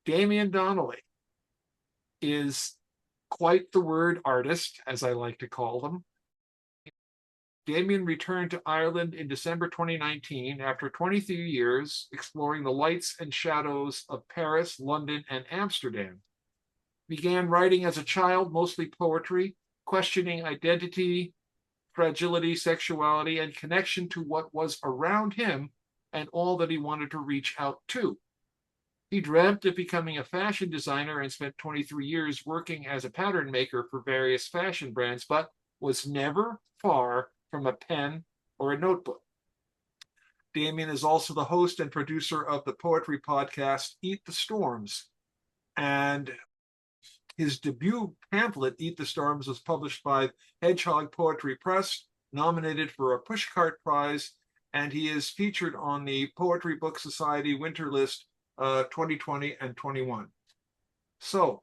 Damien Donnelly is quite the word artist, as I like to call them. Damien returned to Ireland in December 2019 after 23 years exploring the lights and shadows of Paris, London, and Amsterdam. Began writing as a child, mostly poetry, questioning identity, fragility, sexuality, and connection to what was around him and all that he wanted to reach out to. He dreamt of becoming a fashion designer and spent 23 years working as a pattern maker for various fashion brands, but was never far from a pen or a notebook. Damien is also the host and producer of the poetry podcast Eat the Storms. And his debut pamphlet, Eat the Storms, was published by Hedgehog Poetry Press, nominated for a Pushcart Prize, and he is featured on the Poetry Book Society Winter List 2020 and 21. So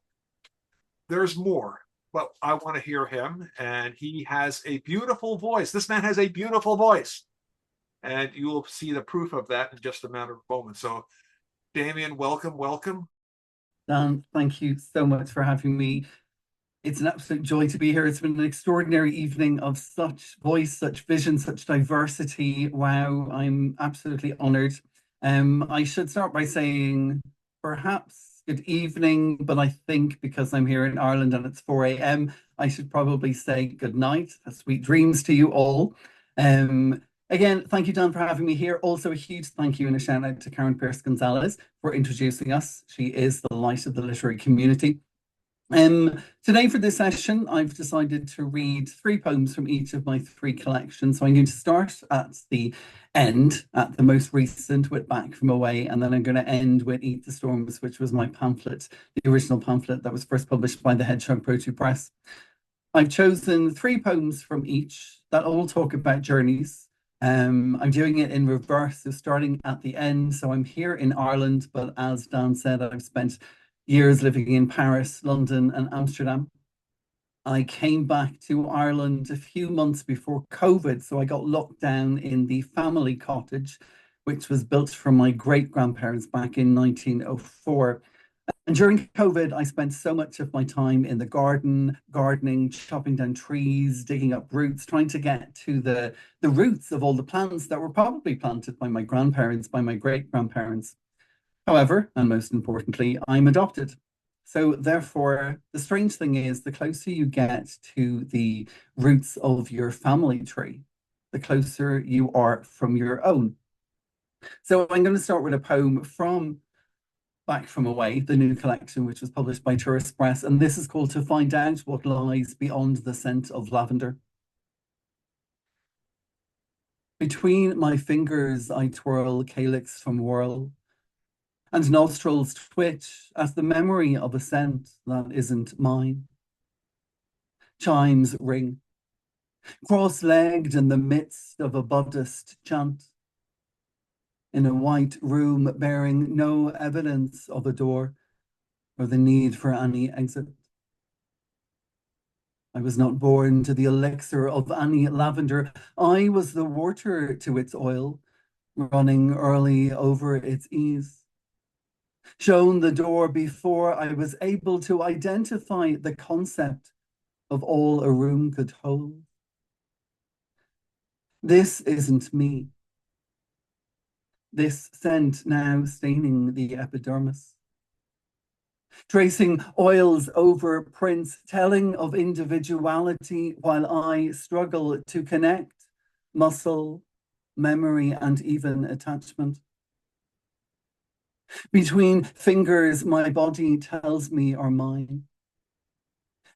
there's more, but I want to hear him, and he has a beautiful voice. This man has a beautiful voice, and you will see the proof of that in just a matter of moments. So, Damien, welcome. Dan, thank you so much for having me. It's an absolute joy to be here. It's been an extraordinary evening of such voice, such vision, such diversity. Wow, I'm absolutely honored. I should start by saying perhaps good evening, but I think because I'm here in Ireland and it's 4 a.m., I should probably say good night. Sweet dreams to you all. Again, thank you, Dan, for having me here. Also, a huge thank you and a shout out to Karen Pierce Gonzalez for introducing us. She is the light of the literary community. Today for this session, I've decided to read 3 poems from each of my 3 collections. So I'm going to start at the end, at the most recent, with Back From Away, and then I'm going to end with Eat the Storms, which was my pamphlet, the original pamphlet that was first published by the Hedgehog Poetry Press. I've chosen 3 poems from each that all talk about journeys. I'm doing it in reverse, so starting at the end. So I'm here in Ireland, but as Dan said, I've spent years living in Paris, London, and Amsterdam. I came back to Ireland a few months before COVID, so I got locked down in the family cottage, which was built from my great-grandparents back in 1904. And during COVID, I spent so much of my time in the garden, gardening, chopping down trees, digging up roots, trying to get to the roots of all the plants that were probably planted by my grandparents, by my great-grandparents. However, and most importantly, I'm adopted. So therefore, the strange thing is, the closer you get to the roots of your family tree, the closer you are from your own. So I'm going to start with a poem from Back From Away, the new collection, which was published by Tourist Press, and this is called To Find Out What Lies Beyond the Scent of Lavender. Between my fingers I twirl calyx from whirl, and nostrils twitch at the memory of a scent that isn't mine. Chimes ring, cross-legged in the midst of a Buddhist chant, in a white room bearing no evidence of a door or the need for any exit. I was not born to the elixir of any lavender. I was the water to its oil, running early over its ease. Shown the door before I was able to identify the concept of all a room could hold. This isn't me. This scent now staining the epidermis. Tracing oils over prints, telling of individuality while I struggle to connect muscle, memory, and even attachment. Between fingers, my body tells me are mine.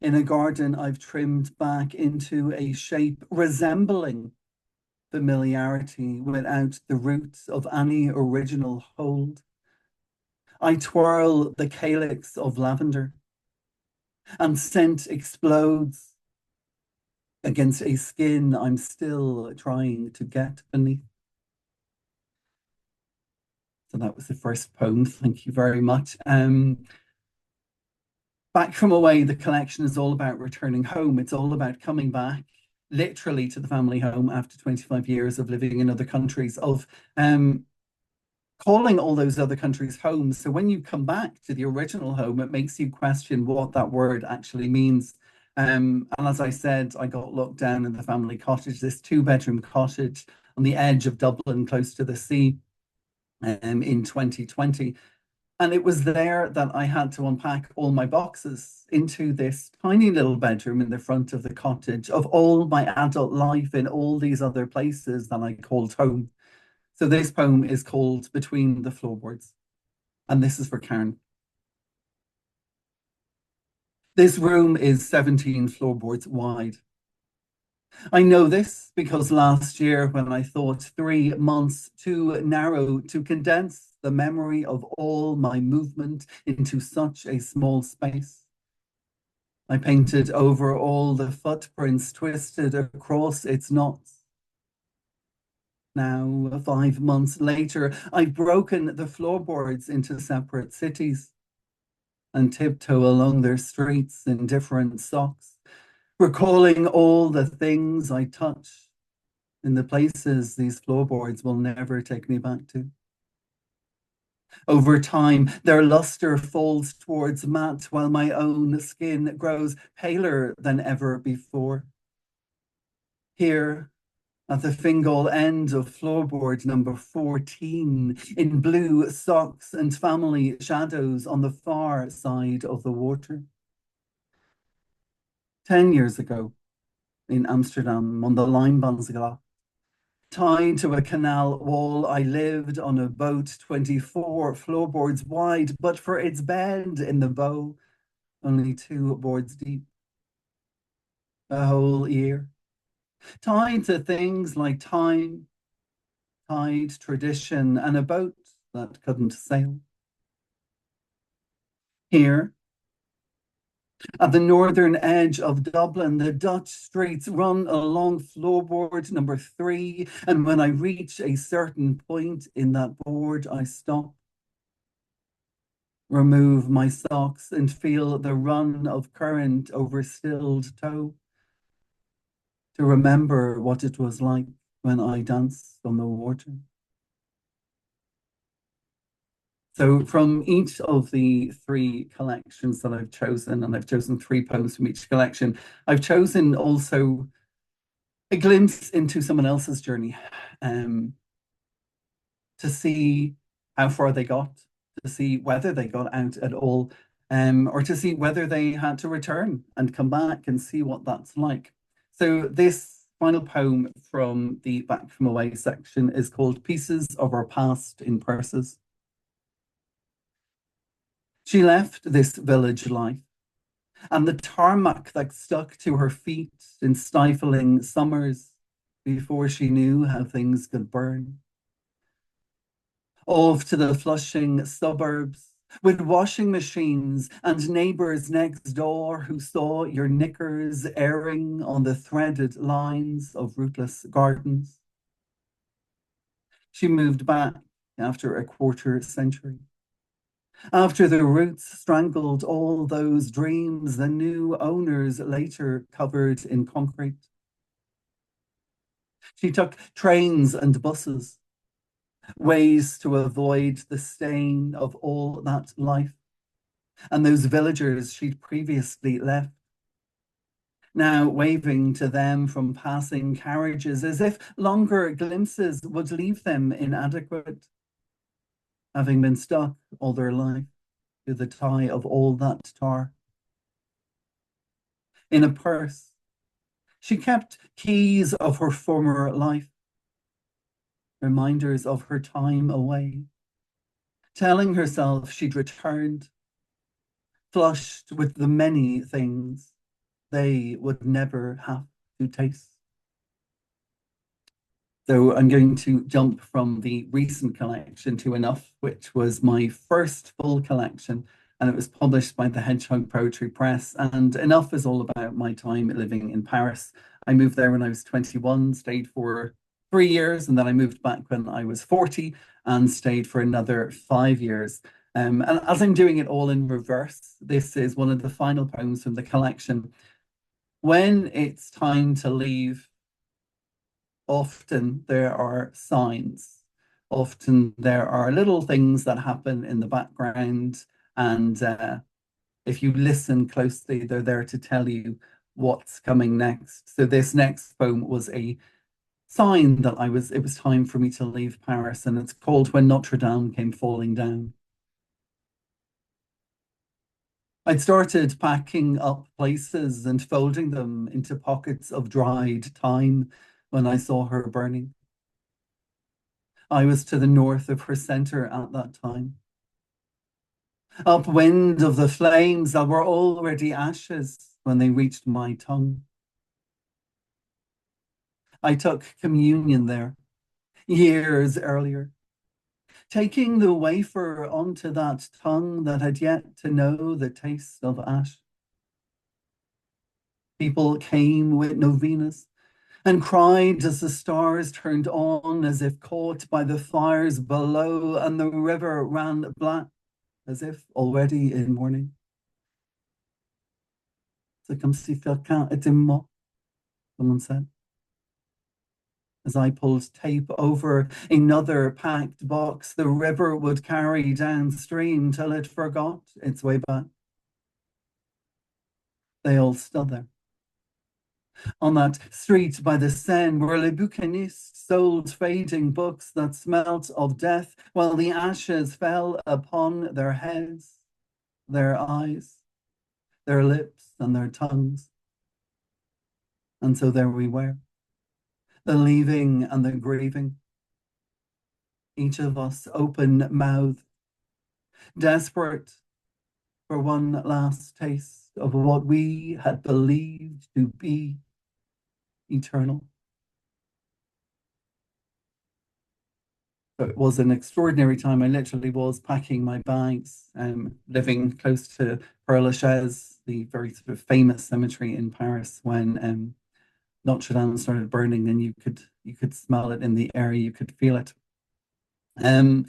In a garden, I've trimmed back into a shape resembling familiarity without the roots of any original hold. I twirl the calyx of lavender, and scent explodes against a skin I'm still trying to get beneath. So that was the first poem. Thank you very much. Back From Away, the collection is all about returning home. It's all about coming back literally to the family home after 25 years of living in other countries, of calling all those other countries home. So when you come back to the original home, it makes you question what that word actually means. And as I said, I got locked down in the family cottage, this two-bedroom cottage on the edge of Dublin, close to the sea, in 2020. And it was there that I had to unpack all my boxes into this tiny little bedroom in the front of the cottage of all my adult life in all these other places that I called home. So this poem is called Between the Floorboards, and this is for Karen. This room is 17 floorboards wide. I know this because last year, when I thought 3 months too narrow to condense the memory of all my movement into such a small space, I painted over all the footprints twisted across its knots. Now, 5 months later, I've broken the floorboards into separate cities and tiptoe along their streets in different socks, recalling all the things I touch in the places these floorboards will never take me back to. Over time, their luster falls towards matte while my own skin grows paler than ever before. Here, at the Fingal end of floorboard number 14, in blue socks and family shadows on the far side of the water. 10 years ago, in Amsterdam, on the Lijnbaansgracht, tied to a canal wall, I lived on a boat 24 floorboards wide, but for its bed in the bow, only 2 boards deep. A whole year, tied to things like time, tide, tradition, and a boat that couldn't sail. Here, at the northern edge of Dublin, the Dutch streets run along floorboard number 3, and when I reach a certain point in that board, I stop, remove my socks, and feel the run of current over stilled toe, to remember what it was like when I danced on the water. So from each of the 3 collections that I've chosen, and I've chosen 3 poems from each collection, I've chosen also a glimpse into someone else's journey, to see how far they got, to see whether they got out at all, or to see whether they had to return and come back and see what that's like. So this final poem from the Back From Away section is called Pieces of Our Past in Purses. She left this village life, and the tarmac that stuck to her feet in stifling summers before she knew how things could burn. Off to the flushing suburbs with washing machines and neighbours next door who saw your knickers airing on the threaded lines of rootless gardens. She moved back after a quarter century. After the roots strangled all those dreams the new owners later covered in concrete. She took trains and buses, ways to avoid the stain of all that life, and those villagers she'd previously left, now waving to them from passing carriages as if longer glimpses would leave them inadequate, having been stuck all their life to the tie of all that tar. In a purse, she kept keys of her former life, reminders of her time away, telling herself she'd returned, flushed with the many things they would never have to taste. So I'm going to jump from the recent collection to Enough, which was my first full collection, and it was published by the Hedgehog Poetry Press. And Enough is all about my time living in Paris. I moved there when I was 21, stayed for 3 years, and then I moved back when I was 40 and stayed for another 5 years. And as I'm doing it all in reverse, this is one of the final poems from the collection. When it's time to leave, often there are signs Often there are little things that happen in the background, and if you listen closely, they're there to tell you what's coming next. So this next poem was a sign that it was time for me to leave Paris, and it's called When Notre Dame Came Falling Down. I'd started packing up places and folding them into pockets of dried time when I saw her burning. I was to the north of her center at that time. Upwind of the flames that were already ashes when they reached my tongue. I took communion there years earlier, taking the wafer onto that tongue that had yet to know the taste of ash. People came with novenas and cried as the stars turned on, as if caught by the fires below, and the river ran black, as if already in mourning. C'est comme si quelqu'un était mort, someone said, as I pulled tape over another packed box the river would carry downstream till it forgot its way back. They all stood there. On that street by the Seine where les bouquinistes sold fading books that smelt of death while the ashes fell upon their heads, their eyes, their lips, and their tongues. And so there we were, the leaving and the grieving, each of us open-mouthed, desperate for one last taste of what we had believed to be eternal. So it was an extraordinary time. I literally was packing my bags, living close to Père Lachaise, the very sort of famous cemetery in Paris, when Notre Dame started burning, and you could smell it in the air, you could feel it. The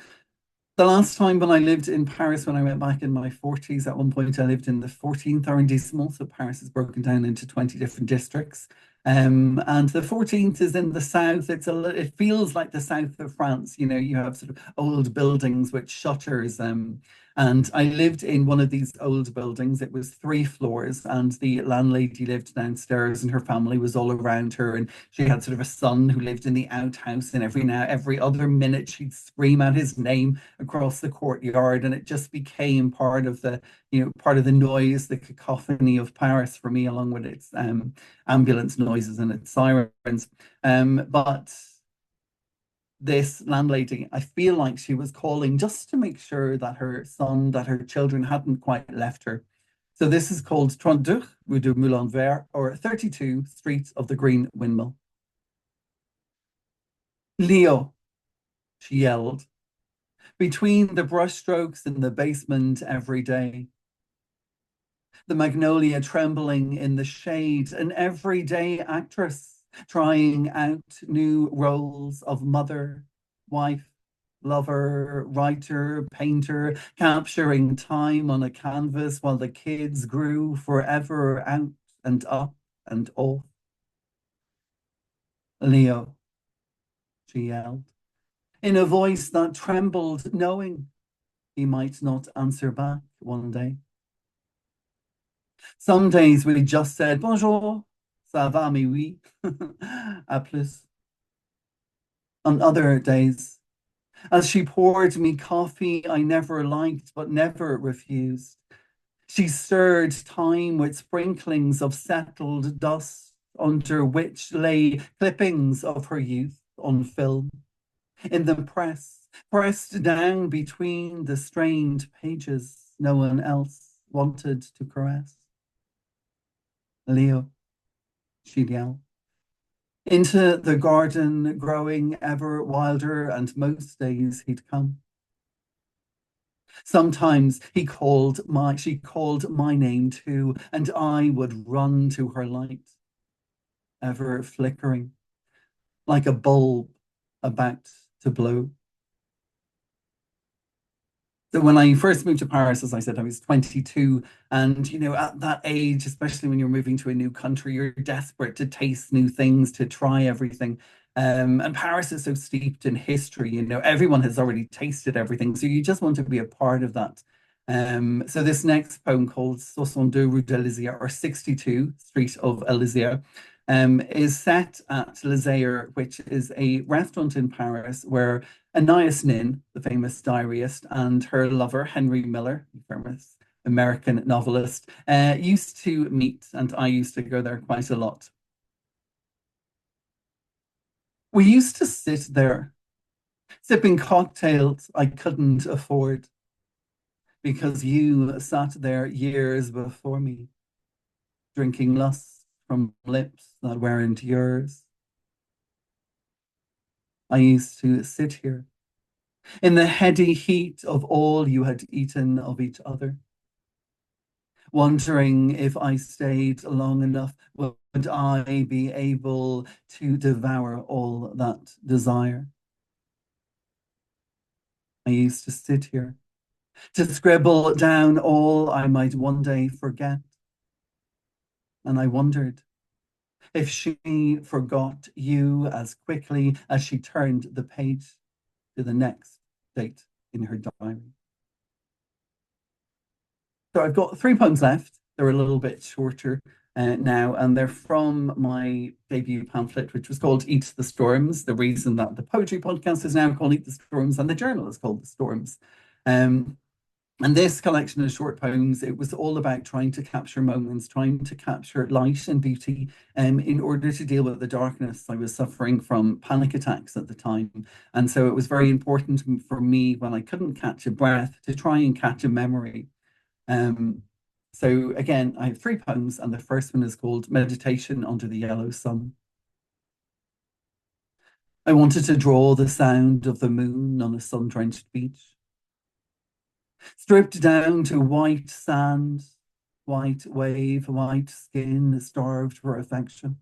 last time when I lived in Paris, when I went back in my 40s, at one point I lived in the 14th arrondissement. So Paris is broken down into 20 different districts. And the 14th is in the south. It feels like the south of France. You know, you have sort of old buildings with shutters. And I lived in one of these old buildings. It was 3 floors, and the landlady lived downstairs, and her family was all around her. And she had sort of a son who lived in the outhouse, and every other minute she'd scream out his name across the courtyard, and it just became part of the noise, the cacophony of Paris for me, along with its ambulance noises and its sirens. But this landlady, I feel like she was calling just to make sure that her children hadn't quite left her. So this is called 32 Rue du Moulin Vert, or 32 Street of the Green Windmill. Leo, she yelled, between the brushstrokes in the basement every day. The magnolia trembling in the shade, an everyday actress trying out new roles of mother, wife, lover, writer, painter, capturing time on a canvas while the kids grew forever out and up and off. Leo, she yelled, in a voice that trembled, knowing he might not answer back one day. Some days we just said, bonjour, ça va, mais oui, à plus. On other days, as she poured me coffee I never liked but never refused, she stirred time with sprinklings of settled dust under which lay clippings of her youth on film, in the press, pressed down between the strained pages no one else wanted to caress. Leo, she'd yell, into the garden growing ever wilder, and most days he'd come. Sometimes she called my name too, and I would run to her light, ever flickering, like a bulb about to blow. So when I first moved to Paris, as I said, I was 22. And, you know, at that age, especially when you're moving to a new country, you're desperate to taste new things, to try everything. And Paris is so steeped in history, everyone has already tasted everything. So you just want to be a part of that. So this next poem called 62 Rue d'Elysia, or 62 Street of Elysia, is set at Le Zaire, which is a restaurant in Paris where Anais Nin, the famous diarist, and her lover, Henry Miller, the famous American novelist, used to meet, and I used to go there quite a lot. We used to sit there sipping cocktails I couldn't afford because you sat there years before me, drinking lust from lips that weren't yours. I used to sit here in the heady heat of all you had eaten of each other, wondering if I stayed long enough, would I be able to devour all that desire? I used to sit here to scribble down all I might one day forget. And I wondered if she forgot you as quickly as she turned the page to the next date in her diary. So I've got 3 poems left. They're a little bit shorter now, and they're from my debut pamphlet, which was called Eat the Storms. The reason that the poetry podcast is now called Eat the Storms and the journal is called The Storms. And this collection of short poems, it was all about trying to capture moments, trying to capture light and beauty in order to deal with the darkness. I was suffering from panic attacks at the time. And so it was very important for me when I couldn't catch a breath to try and catch a memory. Um, so again, I have 3 poems, and the first one is called Meditation Under the Yellow Sun. I wanted to draw the sound of the moon on a sun-drenched beach, stripped down to white sand, white wave, white skin, starved for affection.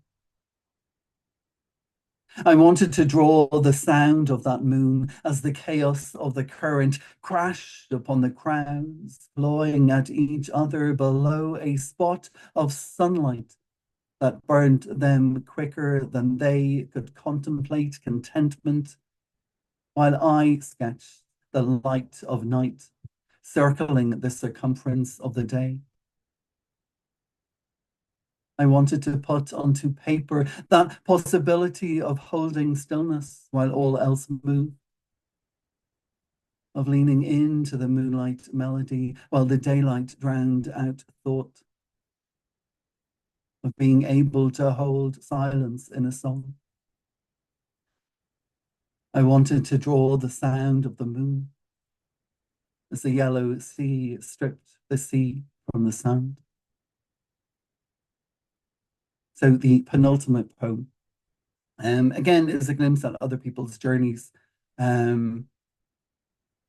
I wanted to draw the sound of that moon as the chaos of the current crashed upon the crowds, clawing at each other below a spot of sunlight that burned them quicker than they could contemplate contentment, while I sketched the light of night circling the circumference of the day. I wanted to put onto paper that possibility of holding stillness while all else moved, of leaning into the moonlight melody while the daylight drowned out thought, of being able to hold silence in a song. I wanted to draw the sound of the moon as the yellow sea stripped the sea from the sand. So the penultimate poem, again, is a glimpse at other people's journeys. Someone,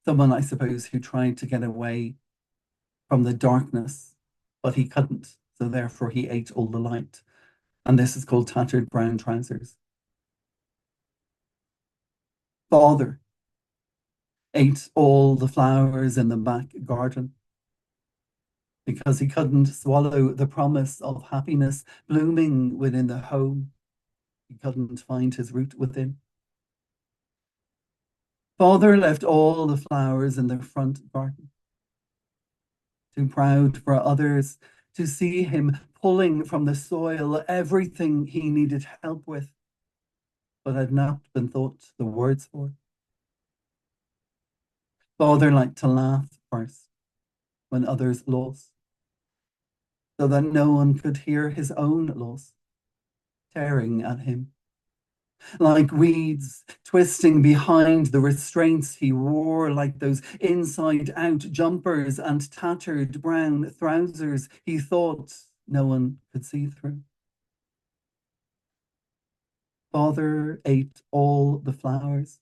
I suppose, who tried to get away from the darkness, but he couldn't. So therefore he ate all the light. And this is called Tattered Brown Trousers. Father ate all the flowers in the back garden because he couldn't swallow the promise of happiness blooming within the home. He couldn't find his root within. Father left all the flowers in the front garden, too proud for others to see him pulling from the soil everything he needed help with, but had not been thought the words for. Father liked to laugh first when others lost, so that no one could hear his own loss tearing at him. Like weeds twisting behind the restraints he wore, like those inside-out jumpers and tattered brown trousers he thought no one could see through. Father ate all the flowers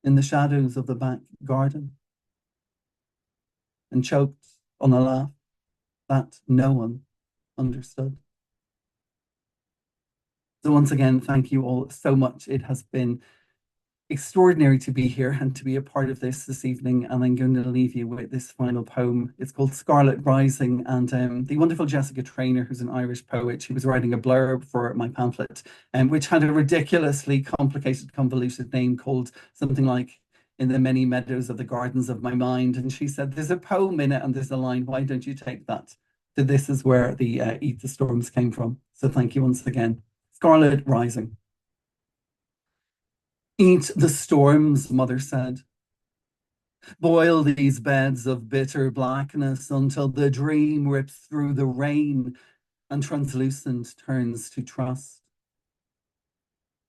in the shadows of the back garden and choked on a laugh that no one understood. So once again, thank you all so much. It has been extraordinary to be here and to be a part of this evening. And I'm going to leave you with this final poem. It's called Scarlet Rising. And the wonderful Jessica Traynor, who's an Irish poet, she was writing a blurb for my pamphlet, which had a ridiculously complicated, convoluted name called something like In the Many Meadows of the Gardens of My Mind. And she said, there's a poem in it and there's a line, why don't you take that? So this is where the Eat the Storms came from. So thank you once again. Scarlet Rising. Eat the storms, mother said. Boil these beds of bitter blackness until the dream rips through the rain and translucent turns to trust.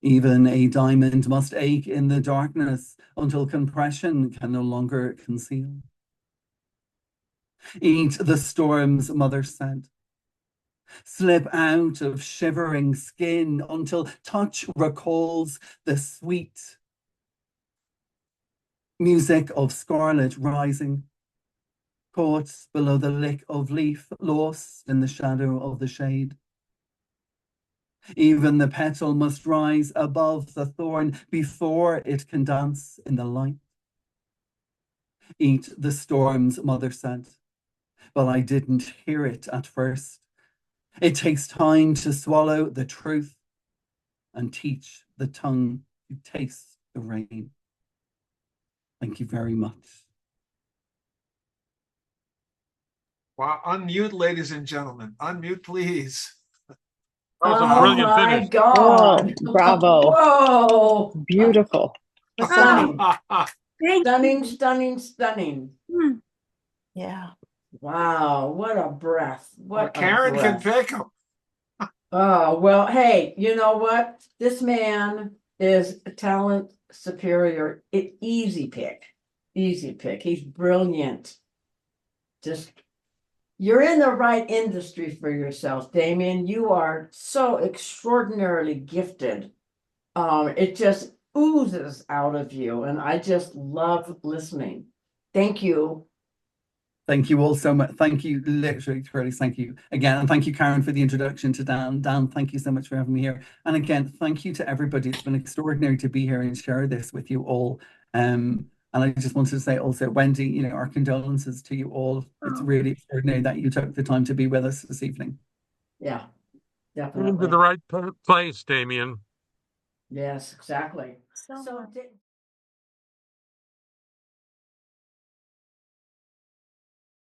Even a diamond must ache in the darkness until compression can no longer conceal. Eat the storms, mother said. Slip out of shivering skin until touch recalls the sweet music of scarlet rising, caught below the lick of leaf, lost in the shadow of the shade. Even the petal must rise above the thorn before it can dance in the light. Eat the storms, mother said. Well, I didn't hear it at first. It takes time to swallow the truth and teach the tongue to taste the rain. Thank you very much. Wow, unmute, ladies and gentlemen. Unmute, please. That was a brilliant my finish. God. Oh, bravo. Whoa. Beautiful. Stunning. Thank Stunning, you. stunning, stunning. Hmm. Yeah. Wow, what a breath. Well, What a Karen can breath. pick them. Oh, well, hey, you know what? This man is a talent superior. Easy pick. Easy pick. He's brilliant. Just, you're in the right industry for yourself, Damien. You are so extraordinarily gifted. It just oozes out of you, and I just love listening. Thank you. Thank you all so much. Thank you, literally, truly, thank you again. And thank you, Karen, for the introduction to Dan. Dan, thank you so much for having me here. And again, thank you to everybody. It's been extraordinary to be here and share this with you all. And I just wanted to say also, Wendy, you know, our condolences to you all. It's really extraordinary that you took the time to be with us this evening. Yeah, Into definitely. the right place, Damien. Yes, exactly. So So, much.